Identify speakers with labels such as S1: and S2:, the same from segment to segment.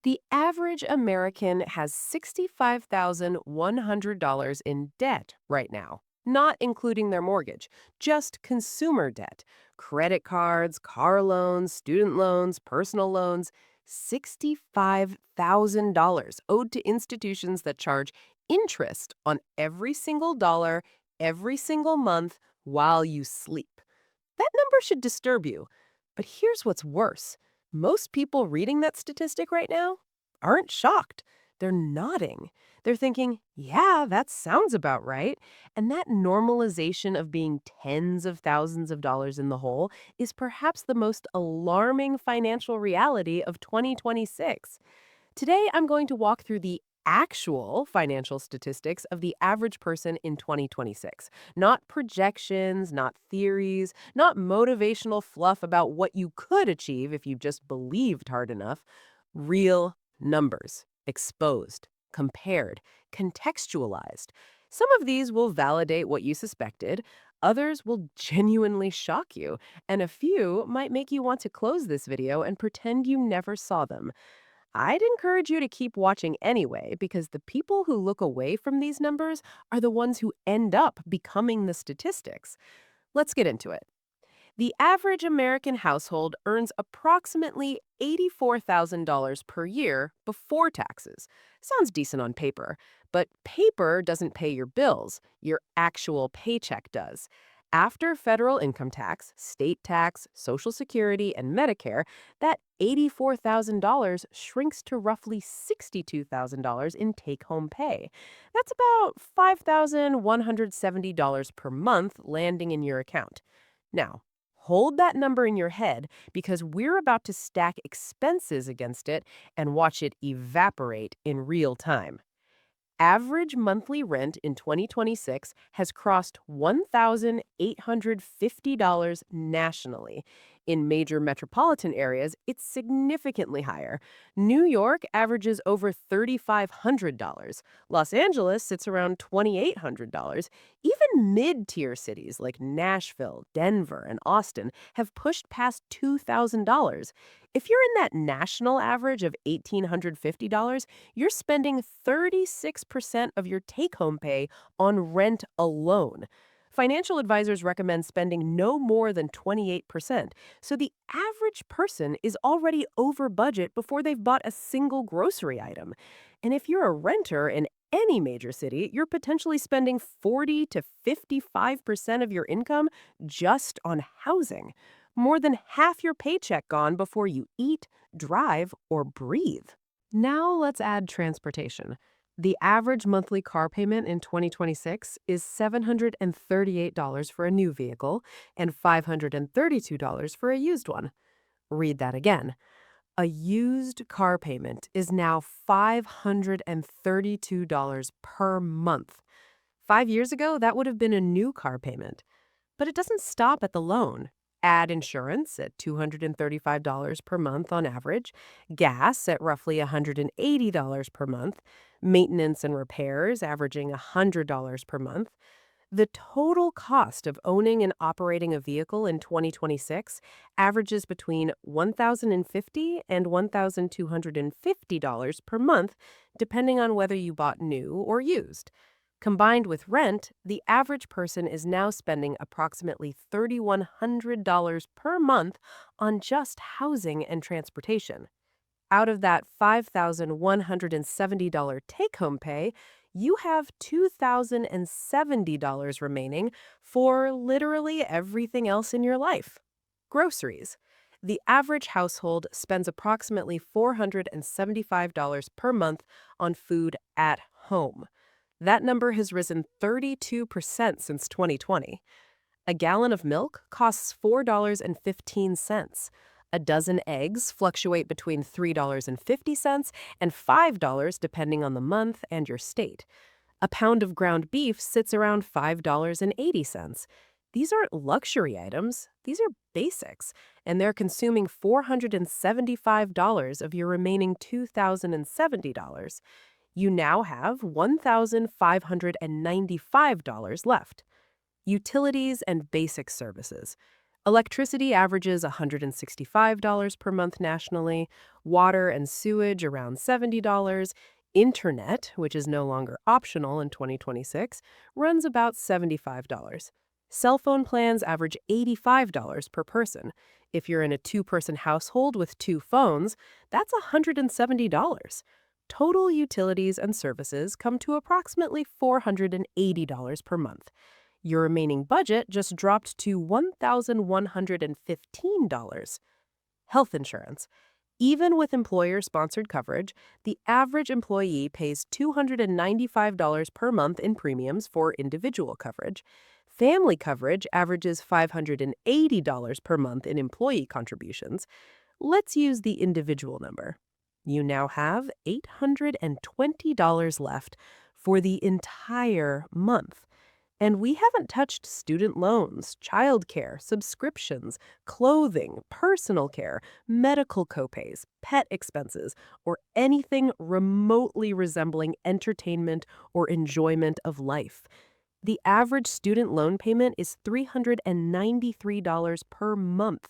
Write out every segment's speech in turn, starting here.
S1: The average American has $65,100 in debt right now, not including their mortgage, just consumer debt, credit cards, car loans, student loans, personal loans. $65,000 owed to institutions that charge interest on every single dollar, every single month while you sleep. That number should disturb you. But here's what's worse. Most people reading that statistic right now aren't shocked. They're nodding. They're thinking, yeah, that sounds about right. And that normalization of being tens of thousands of dollars in the hole is perhaps the most alarming financial reality of 2026. Today, I'm going to walk through the actual financial statistics of the average person in 2026. Not projections, not theories, not motivational fluff about what you could achieve if you just believed hard enough. Real numbers, exposed, compared, contextualized. Some of these will validate what you suspected, others will genuinely shock you, and a few might make you want to close this video and pretend you never saw them. I'd encourage you to keep watching anyway, because the people who look away from these numbers are the ones who end up becoming the statistics. Let's get into it. The average American household earns approximately $84,000 per year before taxes. Sounds decent on paper, but paper doesn't pay your bills. Your actual paycheck does. After federal income tax, state tax, Social Security, and Medicare, that $84,000 shrinks to roughly $62,000 in take home pay. That's about $5,170 per month landing in your account. Now, hold that number in your head because we're about to stack expenses against it and watch it evaporate in real time. Average monthly rent in 2026 has crossed $1,850 nationally. In major metropolitan areas, it's significantly higher. New York averages over $3,500. Los Angeles sits around $2,800. Even mid-tier cities like Nashville, Denver, and Austin have pushed past $2,000. If you're in that national average of $1,850, you're spending 36% of your take home pay on rent alone. Financial advisors recommend spending no more than 28%, so the average person is already over budget before they've bought a single grocery item. And if you're a renter in any major city, you're potentially spending 40 to 55% of your income just on housing. More than half your paycheck gone before you eat, drive, or breathe. Now let's add transportation. The average monthly car payment in 2026 is $738 for a new vehicle and $532 for a used one. Read that again. A used car payment is now $532 per month. 5 years ago, that would have been a new car payment. But it doesn't stop at the loan. Add insurance at $235 per month on average, gas at roughly $180 per month, maintenance and repairs averaging $100 per month. The total cost of owning and operating a vehicle in 2026 averages between $1,050 and $1,250 per month, depending on whether you bought new or used. Combined with rent, the average person is now spending approximately $3,100 per month on just housing and transportation. Out of that $5,170 take home pay, you have $2,070 remaining for literally everything else in your life. Groceries. The average household spends approximately $475 per month on food at home. That number has risen 32% since 2020. A gallon of milk costs $4.15. A dozen eggs fluctuate between $3.50 and $5 depending on the month and your state. A pound of ground beef sits around $5.80. These aren't luxury items, these are basics, and they're consuming $475 of your remaining $2,070. You now have $1,595 left. Utilities and basic services. Electricity averages $165 per month nationally, water and sewage around $70. Internet, which is no longer optional in 2026, runs about $75. Cell phone plans average $85 per person. If you're in a two-person household with two phones, that's $170. Total utilities and services come to approximately $480 per month. Your remaining budget just dropped to $1,115. Health insurance. Even with employer-sponsored coverage, the average employee pays $295 per month in premiums for individual coverage. Family coverage averages $580 per month in employee contributions. Let's use the individual number. You now have $820 left for the entire month. And we haven't touched student loans, childcare, subscriptions, clothing, personal care, medical copays, pet expenses, or anything remotely resembling entertainment or enjoyment of life. The average student loan payment is $393 per month.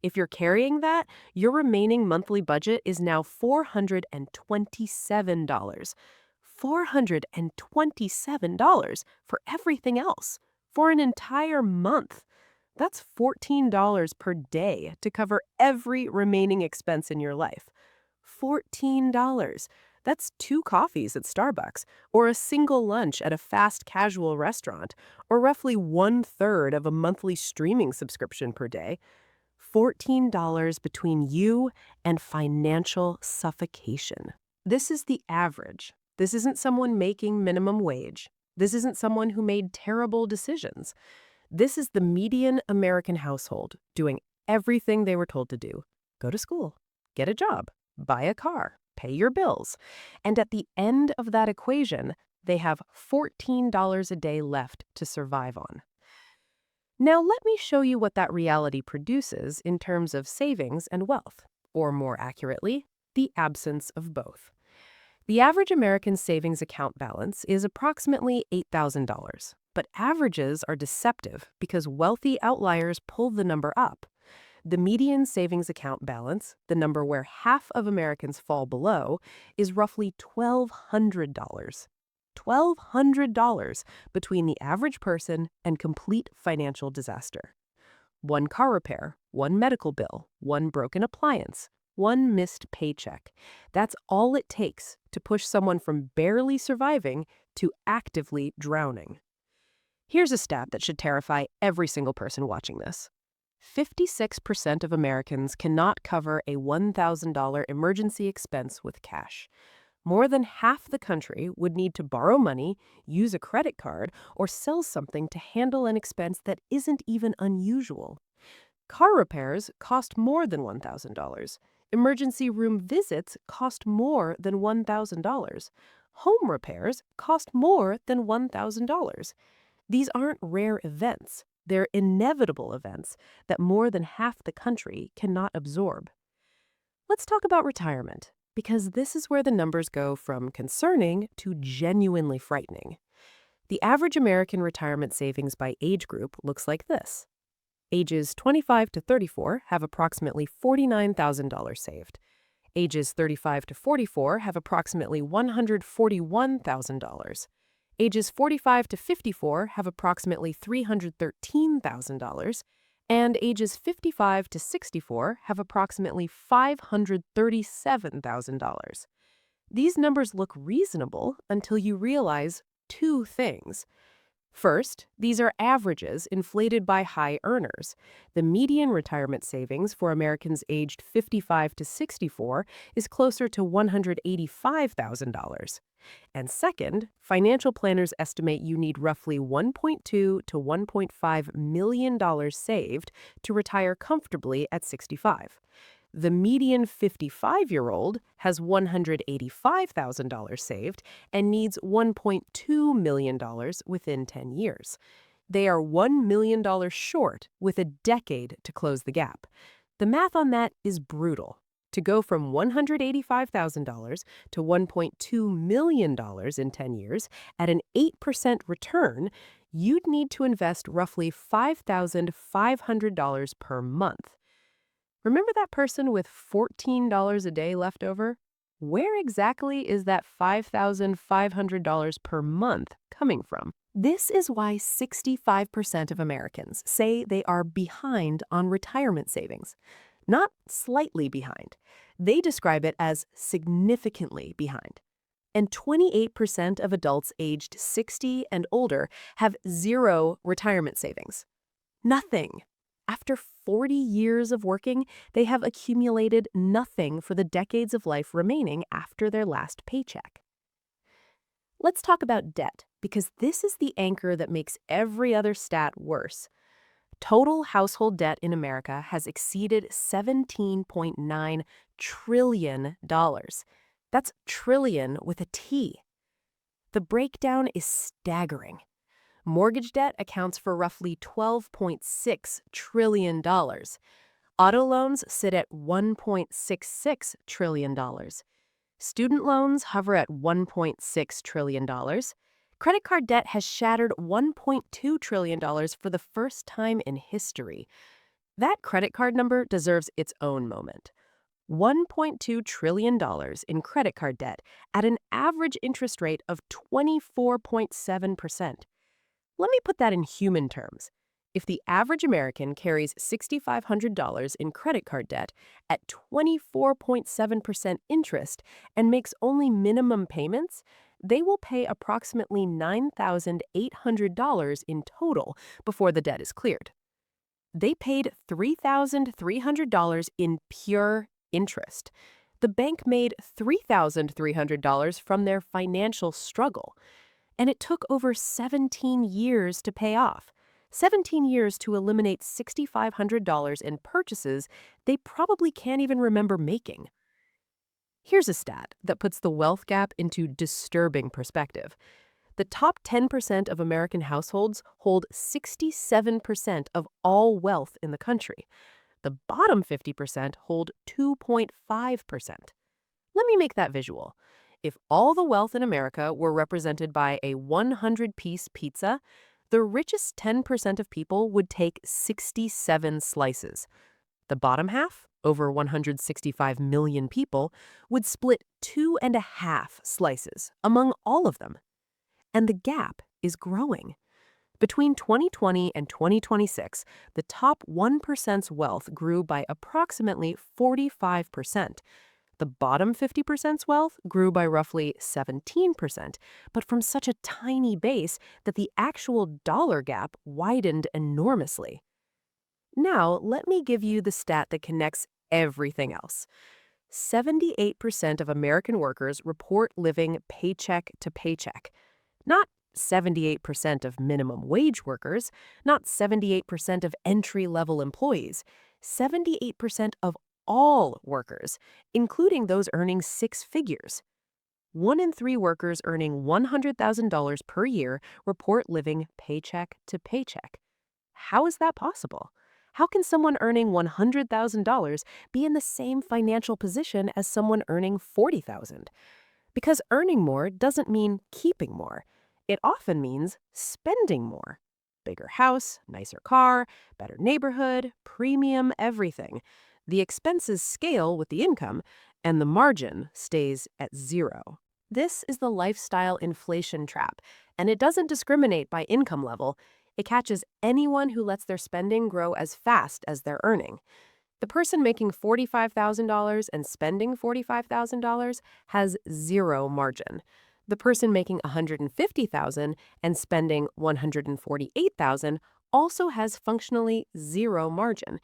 S1: If you're carrying that, your remaining monthly budget is now $427. $427 for everything else for an entire month. That's $14 per day to cover every remaining expense in your life. $14. That's two coffees at Starbucks, or a single lunch at a fast casual restaurant, or roughly 1/3 of a monthly streaming subscription per day. $14 between you and financial suffocation. This is the average. This isn't someone making minimum wage. This isn't someone who made terrible decisions. This is the median American household doing everything they were told to do. Go to school, get a job, buy a car, pay your bills. And at the end of that equation, they have $14 a day left to survive on. Now let me show you what that reality produces in terms of savings and wealth, or more accurately, the absence of both. The average American savings account balance is approximately $8,000, but averages are deceptive because wealthy outliers pull the number up. The median savings account balance, the number where half of Americans fall below, is roughly $1,200. $1,200 between the average person and complete financial disaster. One car repair, one medical bill, one broken appliance, one missed paycheck. That's all it takes to push someone from barely surviving to actively drowning. Here's a stat that should terrify every single person watching this. 56% of Americans cannot cover a $1,000 emergency expense with cash. More than half the country would need to borrow money, use a credit card, or sell something to handle an expense that isn't even unusual. Car repairs cost more than $1,000. Emergency room visits cost more than $1,000. Home repairs cost more than $1,000. These aren't rare events. They're inevitable events that more than half the country cannot absorb. Let's talk about retirement, because this is where the numbers go from concerning to genuinely frightening. The average American retirement savings by age group looks like this. Ages 25 to 34 have approximately $49,000 saved. Ages 35 to 44 have approximately $141,000. Ages 45 to 54 have approximately $313,000. And ages 55 to 64 have approximately $537,000. These numbers look reasonable until you realize two things. First, these are averages inflated by high earners. The median retirement savings for Americans aged 55 to 64 is closer to $185,000. And second, financial planners estimate you need roughly $1.2 to $1.5 million saved to retire comfortably at 65. The median 55-year-old has $185,000 saved and needs $1.2 million within 10 years. They are $1 million short with a decade to close the gap. The math on that is brutal. To go from $185,000 to $1.2 million in 10 years at an 8% return, you'd need to invest roughly $5,500 per month. Remember that person with $14 a day left over? Where exactly is that $5,500 per month coming from? This is why 65% of Americans say they are behind on retirement savings. Not slightly behind. They describe it as significantly behind. And 28% of adults aged 60 and older have zero retirement savings. Nothing. After 40 years of working, they have accumulated nothing for the decades of life remaining after their last paycheck. Let's talk about debt, because this is the anchor that makes every other stat worse. Total household debt in America has exceeded $17.9 trillion. That's trillion with a T. The breakdown is staggering. Mortgage debt accounts for roughly $12.6 trillion. Auto loans sit at $1.66 trillion. Student loans hover at $1.6 trillion. Credit card debt has shattered $1.2 trillion for the first time in history. That credit card number deserves its own moment. $1.2 trillion in credit card debt at an average interest rate of 24.7%. Let me put that in human terms. If the average American carries $6,500 in credit card debt at 24.7% interest and makes only minimum payments, they will pay approximately $9,800 in total before the debt is cleared. They paid $3,300 in pure interest. The bank made $3,300 from their financial struggle. And it took over 17 years to pay off. 17 years to eliminate $6,500 in purchases they probably can't even remember making. Here's a stat that puts the wealth gap into disturbing perspective. The top 10% of American households hold 67% of all wealth in the country. The bottom 50% hold 2.5%. Let me make that visual. If all the wealth in America were represented by a 100-piece pizza, the richest 10% of people would take 67 slices. The bottom half, over 165 million people, would split 2.5 slices among all of them. And the gap is growing. Between 2020 and 2026, the top 1%'s wealth grew by approximately 45%. The bottom 50%'s wealth grew by roughly 17%, but from such a tiny base that the actual dollar gap widened enormously. Now, let me give you the stat that connects everything else. 78% of American workers report living paycheck to paycheck. Not 78% of minimum wage workers, not 78% of entry-level employees, 78% of all workers, including those earning six figures. 1 in 3 workers earning $100,000 per year report living paycheck to paycheck. How is that possible? How can someone earning $100,000 be in the same financial position as someone earning $40,000? Because earning more doesn't mean keeping more. It often means spending more. Bigger house, nicer car, better neighborhood, premium everything. The expenses scale with the income, and the margin stays at zero. This is the lifestyle inflation trap, and it doesn't discriminate by income level. It catches anyone who lets their spending grow as fast as they're earning. The person making $45,000 and spending $45,000 has zero margin. The person making $150,000 and spending $148,000 also has functionally zero margin.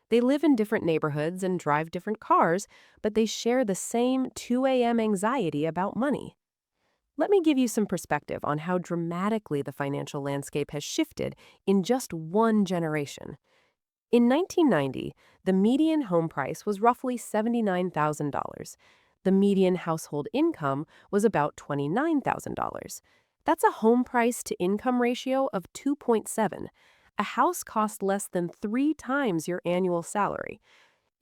S1: They live in different neighborhoods and drive different cars, but they share the same 2 a.m. anxiety about money. Let me give you some perspective on how dramatically the financial landscape has shifted in just one generation. In 1990, the median home price was roughly $79,000. The median household income was about $29,000. That's a home price to income ratio of 2.7. A house costs less than 3 times your annual salary.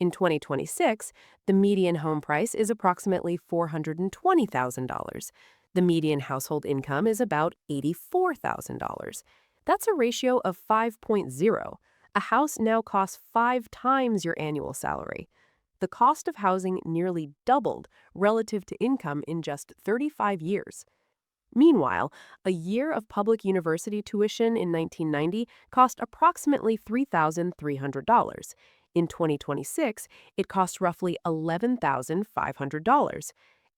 S1: In 2026, the median home price is approximately $420,000. The median household income is about $84,000. That's a ratio of 5.0. A house now costs 5 times your annual salary. The cost of housing nearly doubled relative to income in just 35 years. Meanwhile, a year of public university tuition in 1990 cost approximately $3,300. In 2026, it costs roughly $11,500,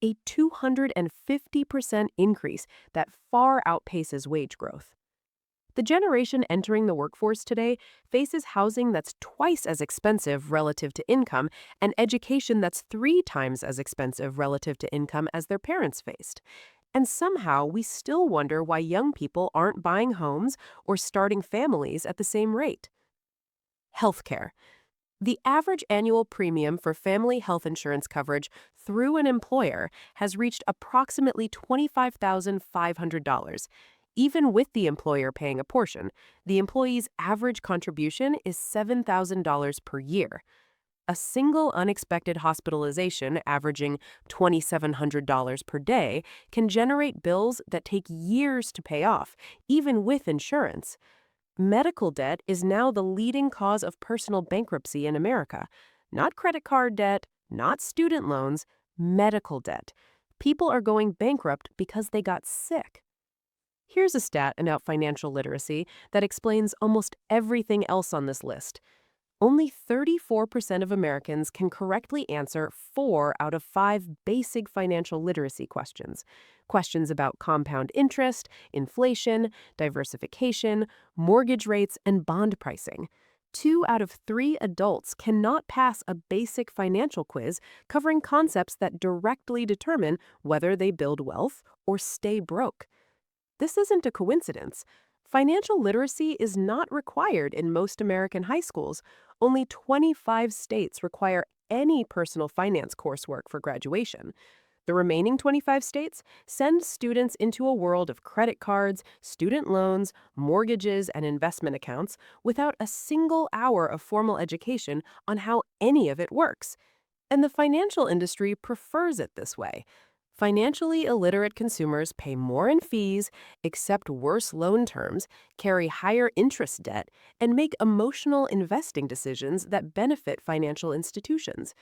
S1: a 250% increase that far outpaces wage growth. The generation entering the workforce today faces housing that's twice as expensive relative to income and education that's 3 times as expensive relative to income as their parents faced. And somehow we still wonder why young people aren't buying homes or starting families at the same rate. Healthcare. The average annual premium for family health insurance coverage through an employer has reached approximately $25,500. Even with the employer paying a portion, the employee's average contribution is $7,000 per year. A single unexpected hospitalization averaging $2,700 per day can generate bills that take years to pay off, even with insurance. Medical debt is now the leading cause of personal bankruptcy in America. Not credit card debt, not student loans, medical debt. People are going bankrupt because they got sick. Here's a stat about financial literacy that explains almost everything else on this list. Only 34% of Americans can correctly answer 4 out of 5 basic financial literacy questions. Questions about compound interest, inflation, diversification, mortgage rates, and bond pricing. 2 out of 3 adults cannot pass a basic financial quiz covering concepts that directly determine whether they build wealth or stay broke. This isn't a coincidence. Financial literacy is not required in most American high schools. Only 25 states require any personal finance coursework for graduation. The remaining 25 states send students into a world of credit cards, student loans, mortgages, and investment accounts without a single hour of formal education on how any of it works. And the financial industry prefers it this way. Financially illiterate consumers pay more in fees, accept worse loan terms, carry higher interest debt, and make emotional investing decisions that benefit financial institutions.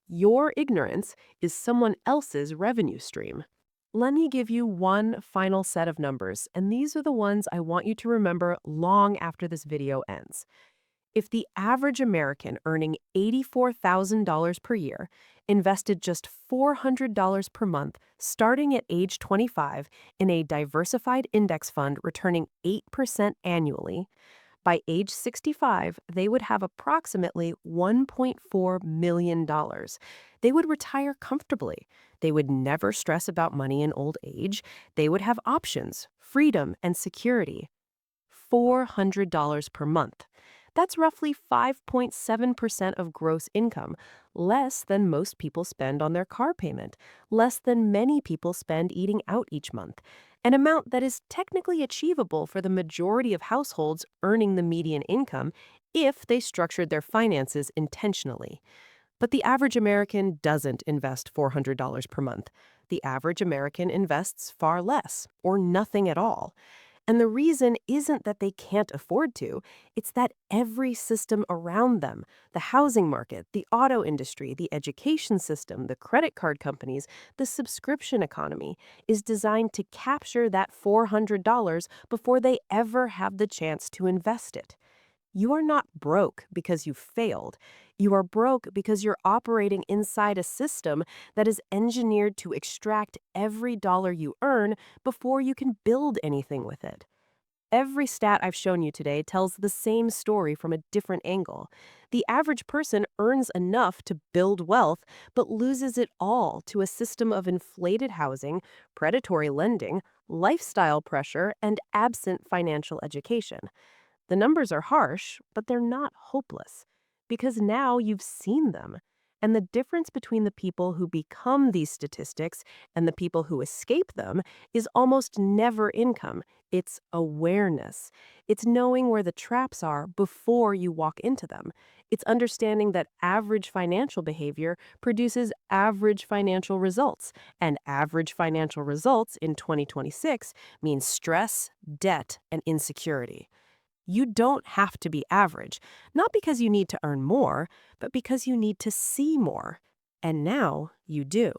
S1: Your ignorance is someone else's revenue stream. Let me give you one final set of numbers, and these are the ones I want you to remember long after this video ends. If the average American earning $84,000 per year invested just $400 per month starting at age 25 in a diversified index fund returning 8% annually, by age 65, they would have approximately $1.4 million. They would retire comfortably. They would never stress about money in old age. They would have options, freedom, and security. $400 per month. That's roughly 5.7% of gross income, less than most people spend on their car payment, less than many people spend eating out each month, an amount that is technically achievable for the majority of households earning the median income if they structured their finances intentionally. But the average American doesn't invest $400 per month. The average American invests far less, or nothing at all. And the reason isn't that they can't afford to, it's that every system around them, the housing market, the auto industry, the education system, the credit card companies, the subscription economy, is designed to capture that $400 before they ever have the chance to invest it. You are not broke because you failed. You are broke because you're operating inside a system that is engineered to extract every dollar you earn before you can build anything with it. Every stat I've shown you today tells the same story from a different angle. The average person earns enough to build wealth, but loses it all to a system of inflated housing, predatory lending, lifestyle pressure, and absent financial education. The numbers are harsh, but they're not hopeless, because now you've seen them. And the difference between the people who become these statistics and the people who escape them is almost never income. It's awareness. It's knowing where the traps are before you walk into them. It's understanding that average financial behavior produces average financial results, and average financial results in 2026 means stress, debt, and insecurity. You don't have to be average, not because you need to earn more, but because you need to see more. And now you do.